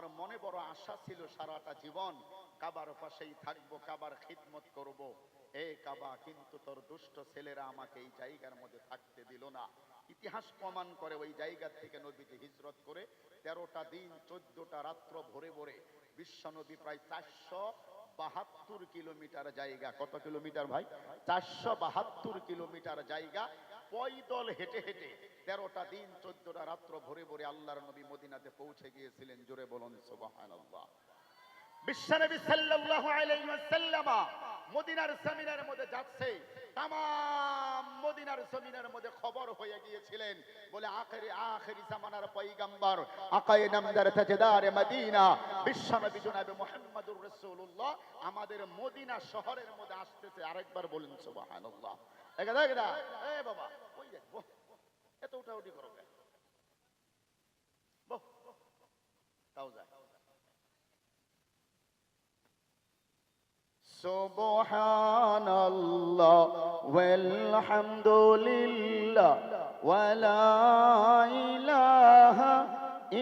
আমার মনে বড় আশা ছিল সারাটা জীবন কাবার পাশেই থাকবো, কাবার খিদমত করব। এ কাবা, কিন্তু তোর দুষ্ট ছেলেরা আমাকে এই জায়গার মধ্যে থাকতে দিল না। ইতিহাস প্রমাণ করে ওই জায়গা থেকে নবীজি হিজরত করে 13টা দিন 14টা রাত্র ভরে ভরে বিশ্বনবী প্রায় 472 কিলোমিটার জায়গা, কত কিলোমিটার ভাই? 472 কিলোমিটার জায়গা পয়দল হেঁটে হেঁটে 13টা দিন 14টা রাত্র ভরে ভরে আল্লাহর নবী মদিনাতে পৌঁছে গিয়েছিলেন। জোরে বলুন সুবহানাল্লাহ। বিশ্বনবী সাল্লাল্লাহু আলাইহি ওয়াসাল্লাম মদিনার জমিনের মধ্যে যাচ্ছে, তাম মদিনার জমিনের মধ্যে খবর হয়ে গিয়েছিলেন বলে আখেরি জামানার পয়গম্বর আকায়ে নামদার তাজদার মদিনা বিশ্বনবী জনাবে মুহাম্মদুর রাসূলুল্লাহ আমাদের মদিনা শহরের মধ্যে আসতেছে। আরেকবার বলুন সুবহানাল্লাহ। এগদা এ বাবা ওই দেখো এত উঠাউঠি করো কেন? বহ তাও যায়। সুবহানাল্লাহ ওয়ালহামদুলিল্লাহ ওয়ালা ইলাহা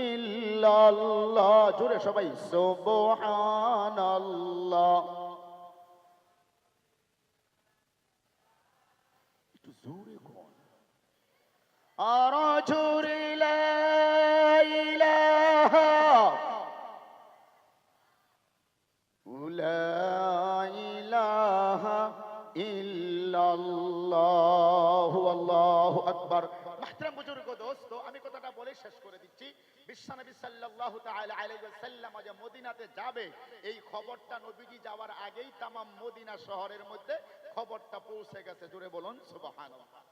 ইল্লাল্লাহ। জোরে সবাই সুবহানাল্লাহ। একটু জোরে কোন আর জোরে লা ইলাহা ইল্লাল্লাহু আল্লাহু আকবার। মুহতারাম বুজুর্গ দোস্ত, আমি কথাটা বলে শেষ করে দিচ্ছি। বিশ্বনবী সাল্লাল্লাহু তাআলা আলাইহি ওয়াসাল্লাম যে মদিনাতে যাবে, এই খবরটা নবীজি যাওয়ার আগেই তাম মদিনা শহরের মধ্যে খবরটা পৌঁছে গেছে। জোরে বলুন সুবহানাল্লাহ।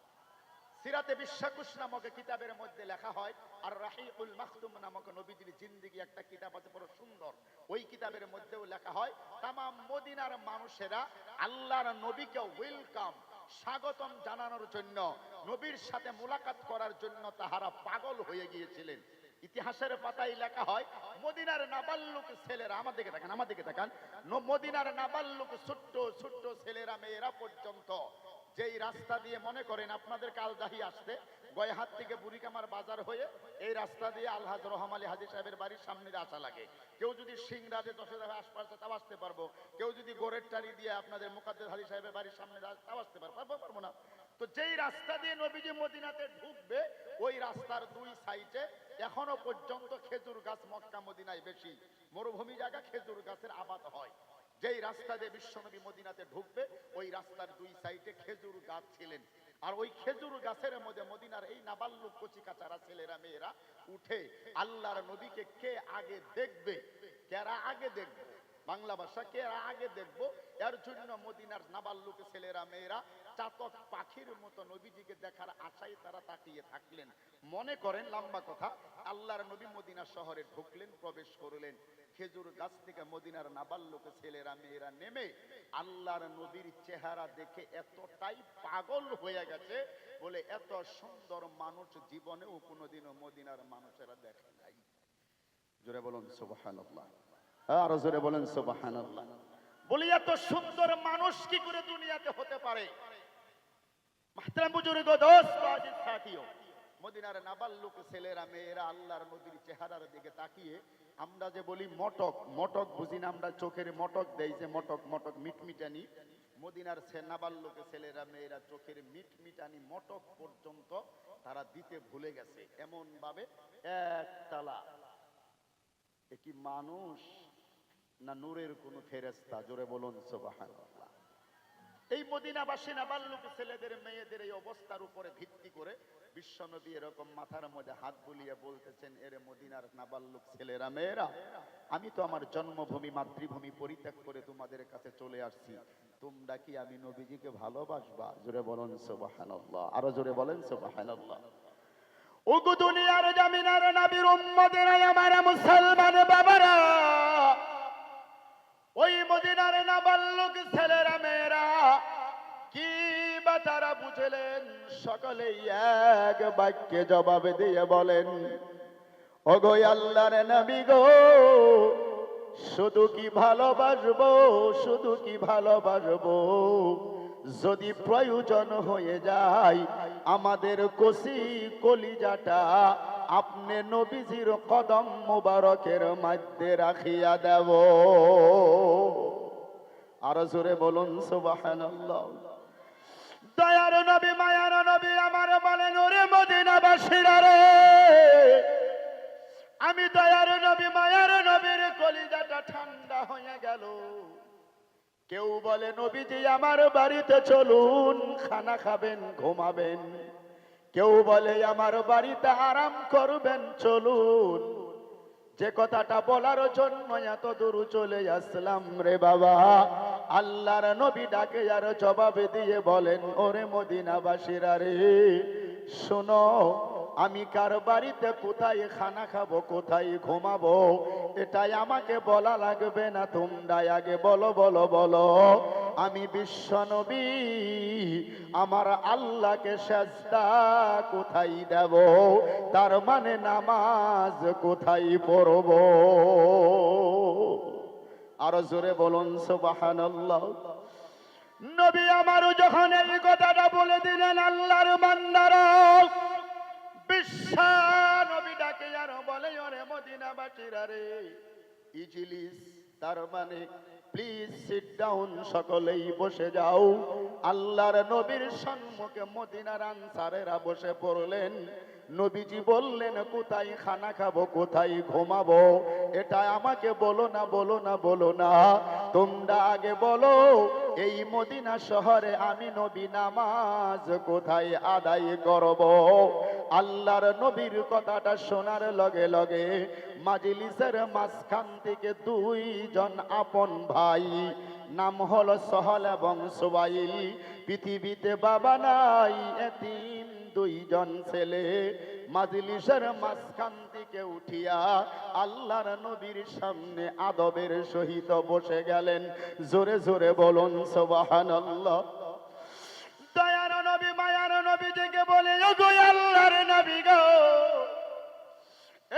সিরাতে বিশ্বকুশ নামক কিতাবের মধ্যে লেখা হয়, আর রাহিকুল মাখতুম নামক নবীজির জিন্দেগি একটা কিতাব আছে, বড় সুন্দর। ওই কিতাবের মধ্যেও লেখা হয় তাম মদিনার মানুষেরা আল্লাহর নবীকে ওয়েলকাম, স্বাগতম জানানোর জন্য, নবীর সাথে মুলাকাত করার জন্য তাহারা পাগল হয়ে গিয়েছিলেন। ইতিহাসের পাতায় লেখা হয় মদিনার নাবালক ছেলেরা, আমার দিকে তাকান, আমার দিকে তাকান, মদিনার নাবালক ছোট্ট ছোট্ট ছেলেরা মেয়েরা পর্যন্ত যেই রাস্তা দিয়ে মনে করেন আপনাদের কালদাহি আসতে গয়হাট থেকে বুড়িকামার বাজার হয়ে এই রাস্তা দিয়ে আলহাজ রহম আলী হাজী সাহেবের বাড়ির সামনে দিয়ে আসা লাগে। কেউ যদি সিংরাজে 10 আশপাশে তাও আসতে পারবো, কেউ যদি গোরের টারি দিয়ে আপনাদের মুকাদ্দেস হাজী সাহেবের বাড়ির সামনে তাও আসতে পারবো না। তো যেই রাস্তা দিয়ে নবীজি মদিনাতে ঢুকবে, ওই রাস্তার দুই সাইডে এখনো পর্যন্ত খেজুর গাছ, মক্কা মদিনায় বেশি মরুভূমি জায়গা, খেজুর গাছের আবাদ হয়। যেই রাস্তা দিয়ে বিশ্বনবী মদিনাতে ঢুকবে, ওই রাস্তার দুই সাইডে খেজুর গাছ ছিলেন। আর ওই খেজুর গাছের মধ্যে মদিনার এই নাবালক কচি কাচারা ছেলেরা মেয়েরা উঠে আল্লাহর নবীকে কে আগে দেখবে, কারা আগে দেখবে, বাংলা ভাষা কে আগে দেখবো, এর জন্য মদিনার নাবালক ছেলেরা মেয়েরা চাতক পাখির মতো নবীজিকে দেখার আশায় তারা তাকিয়ে থাকলেন। মনে করেন, লম্বা কথা, আল্লাহর নবী মদিনা শহরে ঢুকলেন, প্রবেশ করলেন। খেজুর গাছ থেকে মদিনার নাবালক ছেলেরা মেয়েরা নেমে আল্লাহর নবীর চেহারা দেখে এতটাই পাগল হয়ে গেছে বলে এত সুন্দর মানুষ জীবনেও কোনোদিনও মদিনার মানুষেরা দেখে নাই। জোরে বলুন সুবহানাল্লাহ, আর জোরে বলেন সুবহানাল্লাহ। বলি এত সুন্দর মানুষ কি করে দুনিয়াতে হতে পারে? মুহতারাম বুজুর্গ দোস্ত, আজিজ সাথীও, মদিনার নাবালক ছেলেরা মেয়েরা আল্লাহর নবীর চেহারার দিকে তাকিয়ে, আমরা যে বলি মটক, মটক বুঝি না আমরা, চোখের মটক দেই যে মটক, মটক মিটমিটানি, মদিনার নাবালক ছেলেরা মেয়েরা চোখের মিটমিটানি মটক পর্যন্ত তারা দিতে ভুলে গেছে। এমন ভাবে একতলা, এ কি মানুষ না নূরের কোন ফেরেশতা? জোরে বলুন সুবহানাল্লাহ। এই মদিনাবাসী নাবালক ছেলেদের মেয়েদের এই অবস্থার উপরে ভিত্তি করে বিশ্বনবী এরকম মাথার মধ্যে হাত বুলিয়ে বলতেছেন, এরে মদিনার নাবালক ছেলেরা মেয়েরা, আমি তো আমার জন্মভূমি মাতৃভূমি পরিত্যাগ করে তোমাদের কাছে চলে আসছি, তোমরা কি আমি নবীজিকে ভালোবাসবা? জোরে বলুন সুবহানাল্লাহ, আরো জোরে বলেন সুবহানাল্লাহ। ওগো দুনিয়ার জামিনার নবীর উম্মতেরা, আমার মুসলমান বাবারা, ওই মদিনার নাবালক ছেলেরা মেয়েরা কি বা তারা বুঝলেন? সকলেই এক বাক্যে জবাব দিয়ে বলেন, ওগো আল্লাহর নবী গো, শুধু কি ভালোবাসবো, শুধু কি ভালোবাসবো, যদি প্রয়োজন হয়ে যায় আমাদের কচি কলিজাটা আপনি নবীজির কদম মুবারকের মধ্যে রাখিয়া দেব। আর জোরে বলুন সুবহানাল্লাহ। দয়ার নবী মায়ার নবী আমার বলেন, ওরে মদিনাবাসীরা রে, আমি দয়ার নবী মায়ার নবীর কলিজাটা ঠান্ডা হয়ে গেল। কেউ বলে নবীজি আমার বাড়িতে চলুন, খানা খাবেন ঘুমাবেন। কেউ বলে আমার বাড়িতে আরাম করবেন চলুন। যে কথাটা বলার জন্য এত দূর চলে আসলাম রে বাবা, আল্লাহর নবী ডাকে আর জবাব দিয়ে বলেন, ওরে মদিনাবাসীরা রে শোনো, আমি কার বাড়িতে কোথায় খানা খাবো, কোথায় ঘুমাবো, এটাই আমাকে বলা লাগবে না, তোমরা আগে বলো বলো বলো, আমি বিশ্ব নবী আমার আল্লাহকে সাজদা কোথায় দেব, তার মানে নামাজ কোথায় পড়ব। আরো জোরে বলুন সুবহানাল্লাহ। নবী আমারও যখন এই কথাটা বলে দিলেন, আল্লাহর বান্দারা বিশ্ব নবী ডাকে আর বলে, ওরে মদিনাবাসীরা রে, ইজলিস তার মানে প্লিজ সিট ডাউন, সকলেই বসে যাও। আল্লাহর নবীর সম্মুখে মদিনার আনসারেরা বসে পড়লেন। নবীজি বললেন, কোথায় খানা খাবো, কোথায় ঘুমাবো, এটা আমাকে বলো না বলো না বলো না, তোমরা আগে বলো এই মদিনা শহরে আমি নবী নামাজ কোথায় আদায় করব। আল্লাহর নবীর কথাটা শোনার লগে লগে মাজলিসের মাঝখান থেকে দুইজন আপন ভাই, নাম হলো সহল এবং সুবাইল, পৃথিবীতে বাবা নাই, এতিম দুইজন ছেলে, মাজলিসের মাঝখান থেকে উঠিয়া আল্লাহর নবীর সামনে আদবের সহিত বসে গেলেন। জোরে জোরে বলুন সুবহানাল্লাহ। দয়ার নবী মায়ার নবী থেকে বলে, ওগো আল্লাহর নবী গো,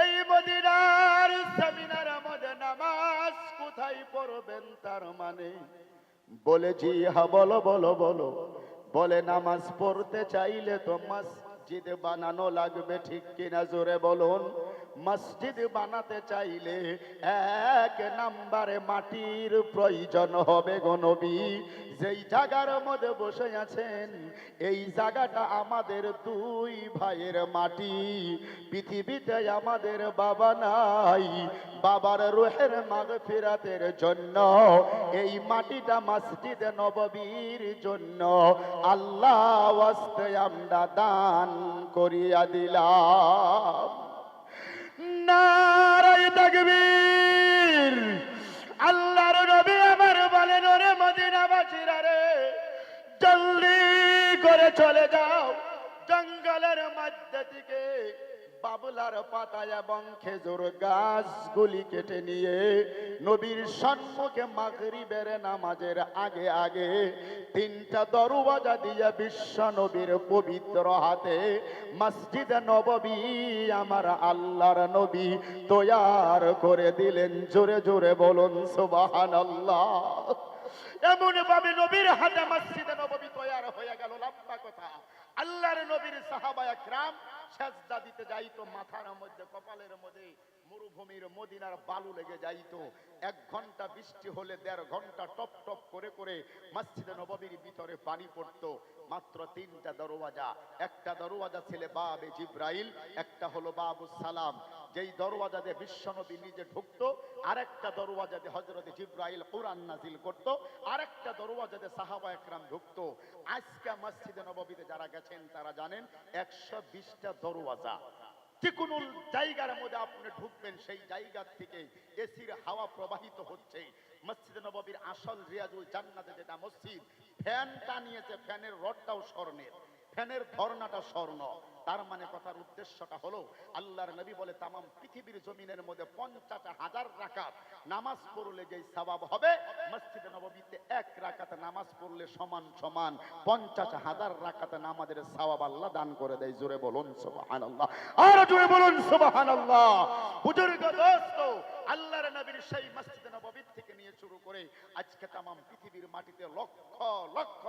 এই মদিনার জমিনের মধ্যে নামাজ কোথায় পড়বেন, তার মানে বলে জি হ্যাঁ বলো বলো বলো। বলে নামাজ পড়তে চাইলে তো মসজিদ বানানো লাগবে, ঠিক কিনা জোরে বলুন। মসজিদ বানাতে চাইলে এক নাম্বারে মাটির প্রয়োজন হবে গো নবী। যেই জায়গার মধ্যে বসে আছেন এই জায়গাটা আমাদের দুই ভাইয়ের মাটি। পৃথিবীতে আমাদের বাবা নাই, বাবার রুহের মাগফিরাতের জন্য এই মাটিটা মসজিদে নববীর জন্য আল্লাহ ওয়াস্তে আমরা দান করিয়া দিলাম। নারায়ে তাকবীর। আল্লাহর নবী আমার বলেন, ওরে মদিনাবাসীরা রে, জলদি করে চলে যাও, জঙ্গলের মধ্যে থেকে বাবলার পাতা এবং খেজুর গাছগুলি কেটে নিয়ে নবীর সম্মুখে মাগরিবের নামাজের আগে আগে তিনটা দরওয়াজা দিয়ে বিশ্ব নবীর পবিত্র হাতে মসজিদ নববী আমার আল্লাহর নবী তৈয়ার করে দিলেন। জোরে জোরে বলুন সুবহানাল্লাহ। এমন ভাবে নবীর হাতে মসজিদ নববী তৈয়ার হয়ে গেল। লম্বা কথা, আল্লাহর নবীর সাহাবায়ে কিরাম সেজদা দিতে যাইতো, মাথার মধ্যে কপালের মধ্যে মরুভূমির মদিনার বালু লেগে যাইতো। 1 ঘন্টা বৃষ্টি হলে 1.5 ঘন্টা টপ টপ করে করে মসজিদে নববীর ভিতরে পানি পড়তো। মাত্র 3টা দরওয়াজা, একটা দরওয়াজা ছিল বাবে জিব্রাইল, একটা হলো বাবুস সালাম, যেই দরওয়াজা দিয়ে বিশ্বনবী নিজে ঢুকতো, আরেকটা দরওয়াজা দিয়ে হযরত জিব্রাইল কুরআন নাজিল করতো, আরেকটা দরওয়াজা দিয়ে সাহাবায়ে কেরাম ঢুকতো। আজকে মসজিদে নববীতে যারা গেছেন তারা জানেন 120টা দরওয়াজা। যে কোন জায়গার মধ্যে আপনি ঢুকবেন সেই জায়গা থেকে এসির হাওয়া প্রবাহিত হচ্ছে। মসজিদে নববীর আসল রিয়াজুল জান্নাতে যেটা মসজিদ, ফ্যান টানিয়েছে, ফ্যানের রডটাও স্বর্ণের, ফ্যানের ধরনাটা স্বর্ণ। তার মানে কথার উদ্দেশ্যটা হলো আল্লাহর নবী বলে তামাম পৃথিবীর জমিনের মধ্যে 50,000 রাকাত নামাজ পড়লে যেই সওয়াব হবে, মসজিদে নববীতে 1 রাকাত নামাজ পড়লে সমান সমান 50,000 রাকাত নামাজের সওয়াব আল্লাহ দান করে দেয়। জোরে বলুন সুবহানাল্লাহ, আর জোরে বলুন সুবহানাল্লাহ। বুজুর্গ দোস্ত, আল্লাহর নবীর সেই মসজিদে নববী থেকে নিয়ে শুরু করে আজকে তামাম পৃথিবীর মাটিতে লক্ষ লক্ষ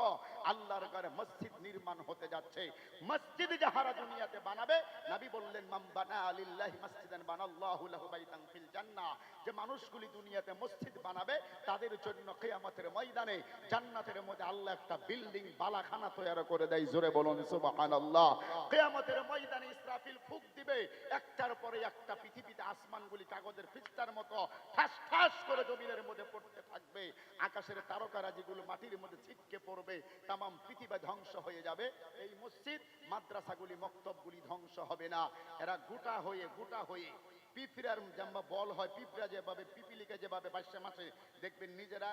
আল্লাহর ঘরে মসজিদ নির্মাণ হতে যাচ্ছে। মসজিদ যাহারা দুনিয়াতে বানাবে, নবী বললেন মান বানা লিল্লাহি মসজিদান বানাল্লাহু লাহু বাইতান ফিল জান্নাহ, যে মানুষগুলি দুনিয়াতে মসজিদ বানাবে তাদের জন্য কিয়ামতের ময়দানে জান্নাতের মধ্যে আল্লাহ একটা বিল্ডিং বালাখানা তৈরি করে দেয়। জোরে বলুন সুবহানাল্লাহ। কিয়ামতের ময়দানে ইসরাফিল ফুঁক দিবে, একটার পরে একটা পৃথিবীতে আসমানগুলি কাগজের ফিস্তার মতো ঠাস ঠাস করে জমিনের মধ্যে পড়তে থাকবে, আকাশের তারকারাজিগুলো মাটির মধ্যে ছিটকে পড়বে, তামাম পৃথিবী ধ্বংস হয়ে যাবে। এই মসজিদ মাদ্রাসাগুলি মক্তবগুলি ধ্বংস হবে না, এরা গোটা হয়ে পিঁপড়ার যেমন বল হয়, পিঁপড়া যেভাবে পিপিলিকে যেভাবে বাসা মাসে দেখবেন নিজেরা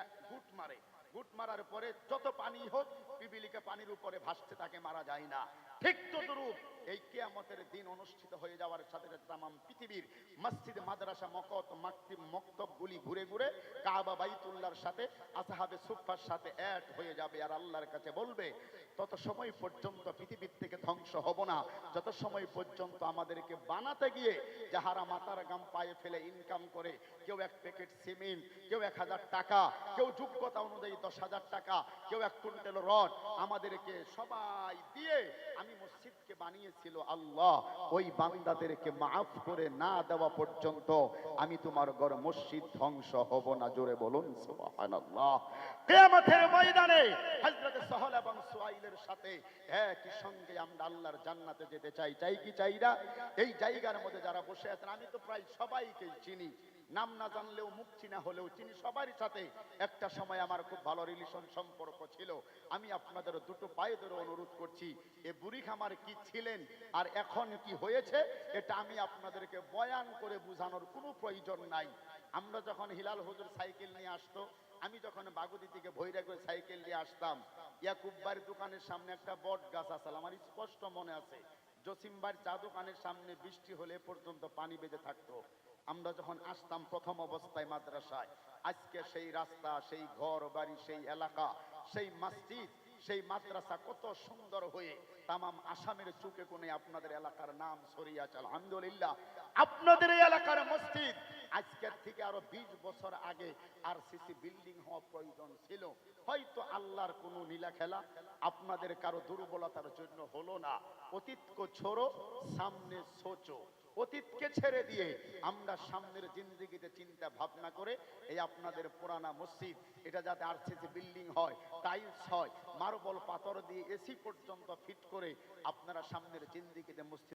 গুট মারার পরে যত পানি হোক পিপিলিকা পানির উপরে ভাসতে থাকে, মারা যায় না। ঠিক তদ্রূপ এই কিয়ামতের দিন অনুষ্ঠিত হয়ে যাওয়ার সাথে সাথে তামাম পৃথিবীর মসজিদ মাদ্রাসা মক্তবগুলি ঘুরে ঘুরে কাবা বাইতুল্লাহর সাথে আসহাবে সুফফার সাথে এক হয়ে যাবে, আর আল্লাহর কাছে বলবে তত সময় পর্যন্ত পৃথিবীর থেকে ধ্বংস হব না যত সময় পর্যন্ত আমাদেরকে বানাতে গিয়ে যাহারা মাথার গাম পায়ে ফেলে ইনকাম করে, কেউ 1 প্যাকেট সিমেন্ট, কেউ 1000 টাকা, কেউ যোগ্যতা অনুযায়ী 10,000 টাকা, কেউ 1 কুইন্টাল রড আমাদেরকে সবাই দিয়ে আমি মসজিদকে বানিয়েছিল আল্লাহ, ওই বান্দাদেরকে মাফ করে না দেওয়া পর্যন্ত আমি তোমার ঘর মসজিদ ধ্বংস হব না। জোরে বলুন সুবহানাল্লাহ। কিয়ামতের ময়দানে হযরত সাহল এবং সুয়াইলের সাথে একই সঙ্গে আমরা আল্লাহর জান্নাতে যেতে চাই। চাই কি চাই না? এই জায়গার মধ্যে যারা বসে আছেন আমি তো প্রায় সবাইকেই চিনি, নাম না জানলেও মুখ চিনা হলেও চিনি, সবারই সাথে একটা সময় আমার খুব ভালো রিলেশন সম্পর্ক ছিল। আমি আপনাদের দুটো পায়ে ধরে অনুরোধ করছি, এ বুড়ি খামার কি ছিলেন আর এখন কি হয়েছে এটা আমি আপনাদেরকে বয়ান করে বোঝানোর কোনো প্রয়োজন নাই। আমরা যখন হিলাল হুজুর সাইকেল নিয়ে আসতো, আমি যখন বাগুদি থেকে ভৈরা করে সাইকেল নিয়ে আসতাম, ইয়াকুব্বার দোকানের সামনে একটা বট গাছ আছে, আমার স্পষ্ট মনে আছে। জসিমবার চা দোকানের সামনে বৃষ্টি হলে পর্যন্ত পানি বেজে থাকতো। আমরা যখন আসতাম প্রথম অবস্থায় মাদ্রাসায়, আজকে সেই রাস্তা, সেই ঘর বাড়ি, সেই এলাকা, সেই মসজিদ, সেই মাদ্রাসা কত সুন্দর হয়ে তামাম আসামের চুকে কোণে আপনাদের এলাকার নাম ছড়িয়ে আছে। আলহামদুলিল্লাহ, আপনাদের এই এলাকার মসজিদ আজকের থেকে আরো 20 বছর আগে আরসিসি বিল্ডিং হওয়া প্রয়োজন ছিল, হয়তো আল্লাহর কোনো নীলা খেলা আপনাদের কারো দুর্বলতার জন্য হলো না। অতীতকে ছোড়ো, সামনে সোচো। অতীতকে ছেড়ে দিয়ে আমরা সামনের জিন্দেগিতে চিন্তা ভাবনা করে এই আপনাদের পুরানা মসজিদ, এটা যাতে আরসিসি বিল্ডিং হয়, টাইলস হয়, মার্বল পাথর দিয়ে এসি পর্যন্ত ফিট করে আপনারা সামনের জিন্দেগিতে মসজিদ